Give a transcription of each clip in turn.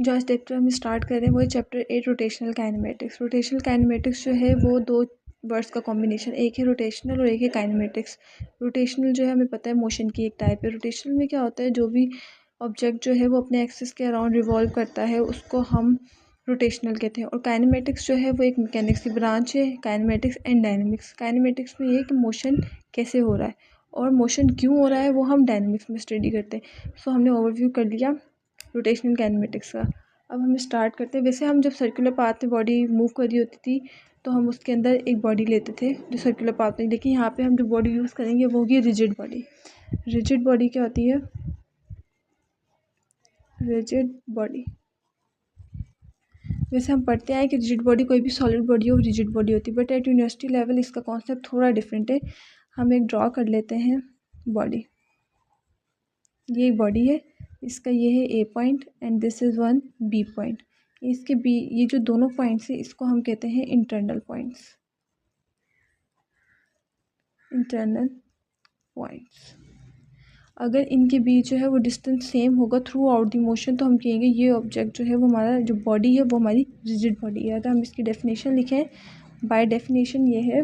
जो चैप्टर हम स्टार्ट कर रहे हैं वो है chapter 8 rotational kinematics. Rotational kinematics जो है वो दो वर्ड्स का कॉम्बिनेशन, एक है रोटेशनल और एक है काइनेमेटिक्स। रोटेशनल जो है हमें पता है मोशन की एक टाइप है। रोटेशनल में क्या होता है, जो भी ऑब्जेक्ट जो है वो अपने एक्सिस के अराउंड रिवॉल्व करता है उसको हम रोटेशनल कहते हैं। और काइनेमेटिक्स जो है वो एक मैकेनिक्स की ब्रांच है, काइनेमेटिक्स एंड डायनेमिक्स। काइनेमेटिक्स में ये है कि मोशन कैसे हो रहा है और मोशन क्यों हो रहा है वो हम डायनेमिक्स में स्टडी करते हैं। सो हमने ओवरव्यू कर लिया रोटेशनल काइनेमेटिक्स का। अब हम स्टार्ट करते हैं। वैसे हम जब सर्कुलर पाथ में बॉडी मूव कर रही होती थी तो हम उसके अंदर एक बॉडी लेते थे जो सर्कुलर पाथ में, लेकिन यहाँ पे हम जो बॉडी यूज़ करेंगे वो होगी रिजिड बॉडी। रिजिड बॉडी क्या होती है? रिजिड बॉडी, वैसे हम पढ़ते आए कि रिजिड बॉडी कोई भी सॉलिड बॉडी हो रिजिड बॉडी होती है, बट एट यूनिवर्सिटी लेवल इसका कॉन्सेप्ट थोड़ा डिफरेंट है। हम एक ड्रॉ कर लेते हैं बॉडी। ये एक बॉडी है, इसका ये है A point and this is one B point. इसके बी, ये जो दोनों पॉइंट्स हैं इसको हम कहते हैं इंटरनल पॉइंट्स। इंटरनल पॉइंट्स, अगर इनके बीच जो है वो डिस्टेंस सेम होगा थ्रू आउट द मोशन तो हम कहेंगे ये ऑब्जेक्ट जो है वो हमारा जो बॉडी है वो हमारी रिजिड बॉडी है। अगर हम इसकी डेफिनेशन लिखें, बाय डेफिनेशन ये है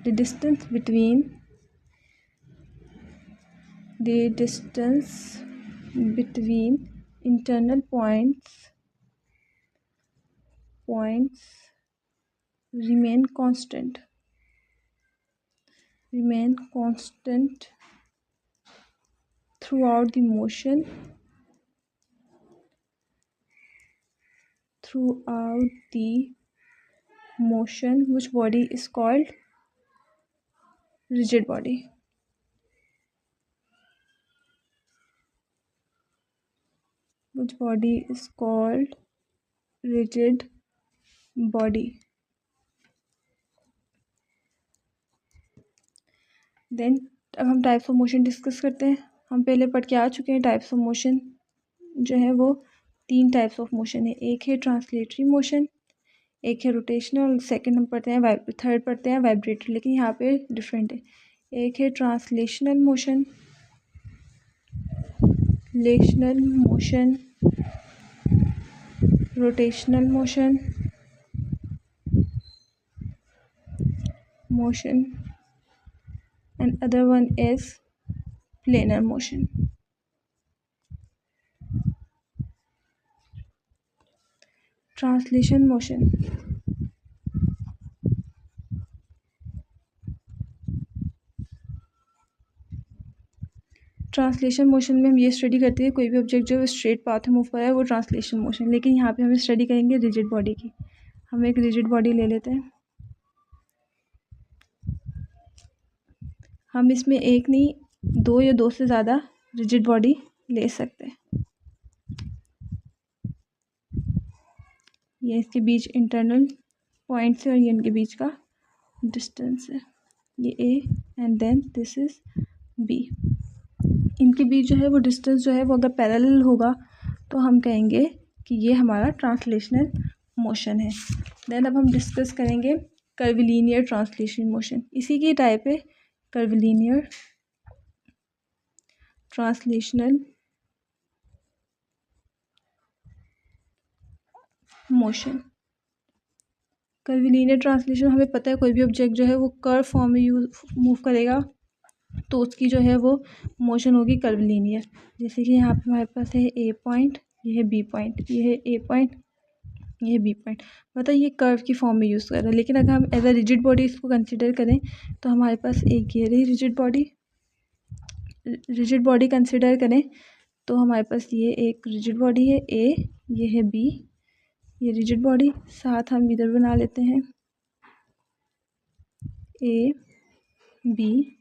the distance between internal points remain constant throughout the motion, which body is called rigid body. Which body is called rigid body. Then अब हम टाइप्स ऑफ मोशन डिस्कस करते हैं। हम पहले पढ़ के आ चुके हैं टाइप्स ऑफ मोशन जो है वो 3 टाइप्स ऑफ मोशन है। एक है ट्रांसलेटरी मोशन, एक है रोटेशनल, सेकंड हम पढ़ते हैं थर्ड पढ़ते हैं वाइब्रेटरी, लेकिन यहाँ पे डिफरेंट है। एक है translational motion, rotational motion and other one is planar motion. Translation motion, translation motion में हम ये स्टडी करते हैं कोई भी ऑब्जेक्ट जो स्ट्रेट पाथ में मूव कर रहा है वो ट्रांसलेशन मोशन। लेकिन यहाँ पे हम स्टडी करेंगे रिजिड बॉडी की। हम एक रिजिड बॉडी ले लेते हैं। हम इसमें एक नहीं, 2 या 2 से ज़्यादा रिजिड बॉडी ले सकते हैं। ये इसके बीच इंटरनल पॉइंट्स है और ये इनके बीच का डिस्टेंस है, ये A and then this is B. इनके बीच जो है वो डिस्टेंस जो है वो अगर पैरेलल होगा तो हम कहेंगे कि ये हमारा ट्रांसलेशनल मोशन है। देन अब हम डिस्कस करेंगे कर्विलीनियर ट्रांसलेशन मोशन। इसी की टाइप है कर्विलीनियर ट्रांसलेशनल मोशन। कर्विलीनियर ट्रांसलेशन हमें पता है कोई भी ऑब्जेक्ट जो है वो कर्व फॉर्म में मूव करेगा तो उसकी जो है वो मोशन होगी कर्विलीनियर। जैसे कि यहाँ पे हमारे पास है ए पॉइंट, ये है बी पॉइंट, ये है ए पॉइंट, ये है बी पॉइंट, मतलब ये कर्व की फॉर्म में यूज़ कर रहे हैं। लेकिन अगर हम एज अ रिजिड बॉडी इसको कंसिडर करें तो हमारे पास एक ये रही रिजिड बॉडी कंसिडर करें तो हमारे पास ये एक रिजिड बॉडी है ए, ये है बी, ये रिजिड बॉडी। साथ हम इधर बना लेते हैं ए बी,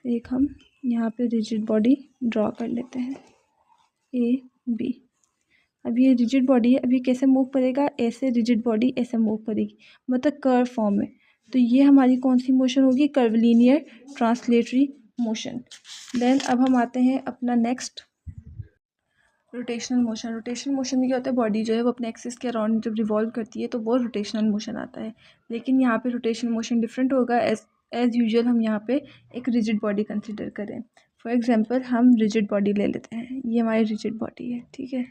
एक हम यहाँ पे रिजिड बॉडी ड्रॉ कर लेते हैं ए बी। अब ये रिजिड बॉडी है, अब ये कैसे मूव करेगा? ऐसे रिजिड बॉडी ऐसे मूव करेगी, मतलब कर्व फॉर्म में। तो ये हमारी कौन सी मोशन होगी? कर्विलीनियर ट्रांसलेटरी मोशन। देन अब हम आते हैं अपना next rotational motion. Rotational motion में क्या होता है, बॉडी जो है वो अपने एक्सिस के अराउंड जब रिवॉल्व करती है तो वो रोटेशनल मोशन आता है। लेकिन यहाँ पे रोटेशनल मोशन डिफरेंट होगा। एज यूजुअल हम यहाँ पे एक रिजिड बॉडी कंसिडर करें। फॉर एग्जांपल हम रिजिड बॉडी ले लेते हैं, ये हमारी रिजिड बॉडी है, ठीक है।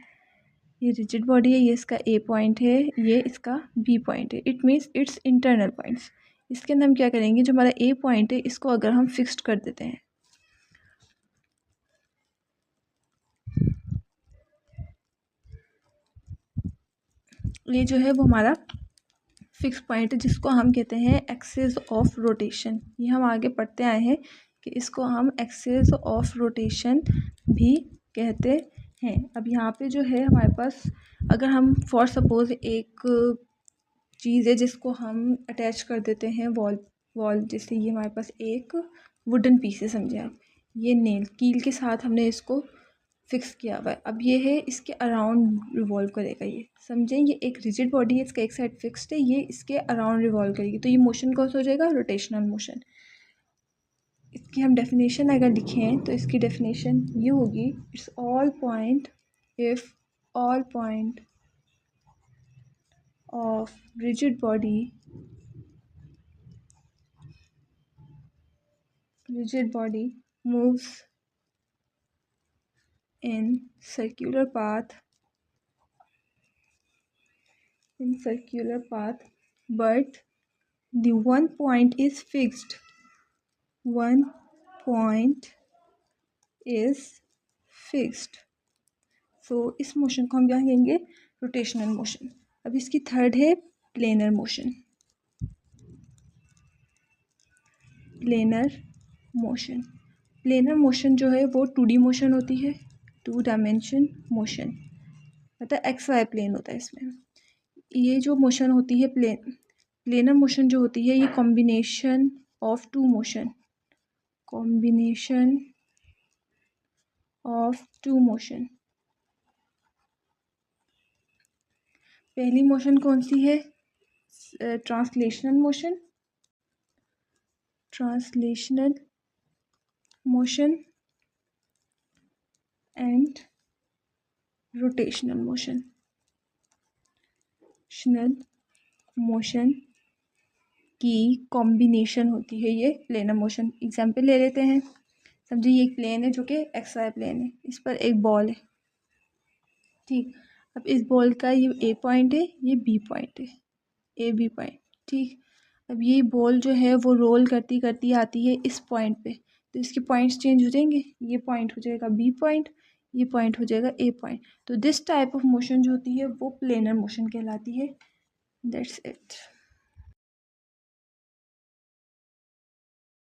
ये रिजिड बॉडी है, ये इसका ए पॉइंट है, ये इसका बी पॉइंट है। It means it's internal points. इसके अंदर हम क्या करेंगे, जो हमारा ए पॉइंट है इसको अगर हम फिक्स्ड कर देते हैं, ये जो है वो हमारा फिक्स पॉइंट है जिसको हम कहते हैं एक्सिस ऑफ रोटेशन। ये हम आगे पढ़ते आए हैं कि इसको हम एक्सिस ऑफ रोटेशन भी कहते हैं। अब यहाँ पे जो है हमारे पास, अगर हम फॉर सपोज एक चीज़ है जिसको हम अटैच कर देते हैं वॉल, जैसे ये हमारे पास एक वुडन पीस है, समझे आप, ये नेल कील के साथ हमने इसको फिक्स किया हुआ है। अब ये है इसके अराउंड रिवॉल्व करेगा, ये समझें, ये एक रिजिड बॉडी है, इसका एक साइड फिक्स्ड है, ये इसके अराउंड रिवॉल्व करेगी, तो ये मोशन कौन सा हो जाएगा, रोटेशनल मोशन। इसकी हम डेफिनेशन अगर लिखें तो इसकी डेफिनेशन ये होगी, it's all point if all point of rigid body moves in circular path but the one point is fixed so इस मोशन को हम क्या कहेंगे, रोटेशनल मोशन। अब इसकी थर्ड है प्लेनर मोशन। प्लेनर मोशन जो है वो 2D मोशन होती है, 2 डायमेंशन मोशन, मतलब एक्स वाई प्लेन होता है इसमें। ये जो मोशन होती है प्लेनर मोशन जो होती है, ये कॉम्बिनेशन ऑफ टू मोशन पहली मोशन कौन सी है, translational motion and rotational motion की कॉम्बिनेशन होती है ये प्लेनर मोशन। एग्जांपल ले लेते हैं, समझिए ये एक प्लेन है जो कि एक्स वाई प्लेन है, इस पर एक बॉल है, ठीक। अब इस बॉल का ये ए पॉइंट है, ये बी पॉइंट है, ए बी पॉइंट, ठीक। अब ये बॉल जो है वो रोल करती करती आती है इस पॉइंट पे, तो इसके पॉइंट्स चेंज हो जाएंगे, ये पॉइंट हो जाएगा बी पॉइंट, ये पॉइंट हो जाएगा ए पॉइंट। तो दिस टाइप ऑफ मोशन जो होती है वो प्लेनर मोशन कहलाती है। That's it.